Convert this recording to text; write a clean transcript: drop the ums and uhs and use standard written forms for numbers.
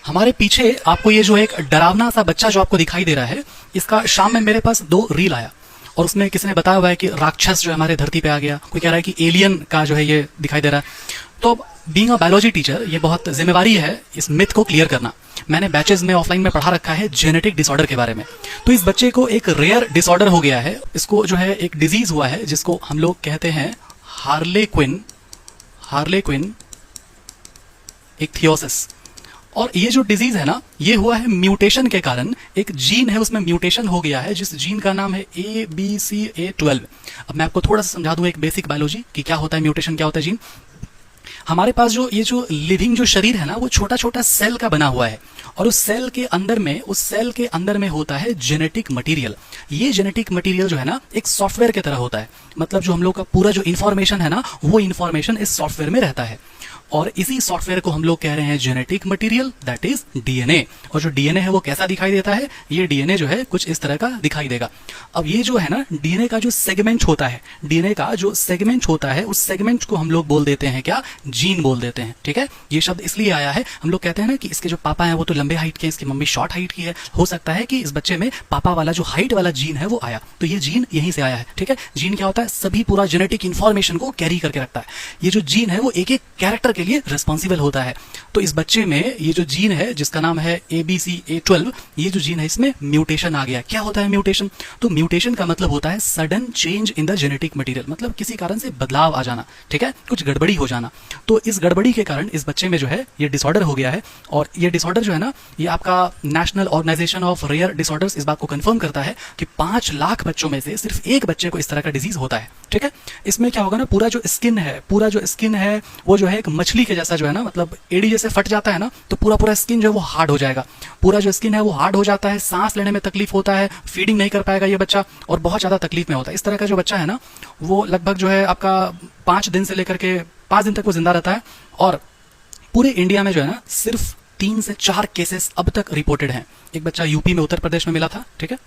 हमारे पीछे आपको ये जो एक डरावना सा बच्चा जो आपको दिखाई दे रहा है, इसका शाम में मेरे पास 2 रील आया और उसमें किसी ने बताया हुआ है कि राक्षस जो हमारे धरती पे आ गया, कोई कह रहा है कि एलियन का जो है ये दिखाई दे रहा है। तो बीइंग अ बायोलॉजी टीचर ये बहुत जिम्मेवारी है इस मिथ को क्लियर करना। मैंने बैचेस में ऑफलाइन में पढ़ा रखा है जेनेटिक डिसऑर्डर के बारे में। तो इस बच्चे को एक रेयर डिसऑर्डर हो गया है, इसको जो है एक डिजीज हुआ है जिसको हम लोग कहते हैं हार्लेक्विन इक्थियोसिस। और ये जो डिजीज है ना, ये हुआ है म्यूटेशन के कारण। एक जीन है उसमें म्यूटेशन हो गया है, जिस जीन का नाम है ABCA12। अब मैं आपको थोड़ा सा समझा दूं एक बेसिक बायोलॉजी कि क्या होता है म्यूटेशन, क्या होता है जीन। हमारे पास जो ये जो लिविंग जो शरीर है ना, वो छोटा छोटा सेल का बना हुआ है और उस सेल के अंदर में होता है जेनेटिक मटेरियल। ये जेनेटिक मटेरियल जो है ना, एक सॉफ्टवेयर की तरह होता है। मतलब जो हम लोग का पूरा जो इन्फॉर्मेशन है ना, वो इन्फॉर्मेशन इस सॉफ्टवेयर में रहता है और इसी सॉफ्टवेयर को हम लोग कह रहे हैं genetic material, that is DNA. और जो डीएनए है वो कैसा दिखाई देता है, ये डीएनए जो है कुछ इस तरह का दिखाई देगा। अब ये जो है ना, डीएनए का जो सेगमेंट होता है, उस सेगमेंट को हम लोग बोल देते हैं क्या, जीन बोल देते हैं। ठीक है, ये शब्द इसलिए आया है, हम लोग कहते हैं ना कि इसके जो पापा हैं वो तो लंबे हाइट के हैं, इसकी मम्मी शॉर्ट हाइट की है। हो सकता है कि इस बच्चे में पापा वाला जो हाइट वाला जीन है वो आया, तो ये जीन यहीं से आया है। ठीक है, जीन क्या होता है, सभी पूरा जेनेटिक इंफॉर्मेशन को कैरी करके रखता है। ये जो जीन है वो एक एक कैरेक्टर के लिए रिस्पॉन्सिबल होता है। तो इस बच्चे में ये जो जीन है जिसका नाम है ABCA12, ये जो जीन है इसमें म्यूटेशन आ गया। क्या होता है म्यूटेशन? तो म्यूटेशन का मतलब होता है sudden change in the genetic material, मतलब किसी कारण से बदलाव आ जाना। ठीक है, कुछ गड़बड़ी हो जाना। तो इस गड़बड़ी के कारण इस बच्चे में जो है ये डिसऑर्डर हो गया है। और ये डिसऑर्डर जो है ना, ये आपका national organization of rare disorders इस बात को कंफर्म करता है कि 5 लाख बच्चों में से सिर्फ एक बच्चे को इस तरह का डिजीज होता है। ठीक है, इसमें क्या होगा ना, पूरा जो स्किन है वो जो है एक मछली के जैसा जो है ना, मतलब एड़ी जैसे फट जाता है ना, तो पूरा स्किन जो है वो हार्ड हो जाएगा। पूरा जो स्किन है वो हार्ड हो जाता है, सांस लेने में तकलीफ होता है, फीडिंग नहीं कर पाएगा ये बच्चा और बहुत ज्यादा तकलीफ में होता है। इस तरह का जो बच्चा है ना, वो लगभग जो है आपका 5 दिन से लेकर के 5 दिन तक वो जिंदा रहता है। और पूरे इंडिया में जो है ना, सिर्फ 3 से 4 केसेस अब तक रिपोर्टेड हैं। एक बच्चा यूपी में, उत्तर प्रदेश में मिला था। ठीक है,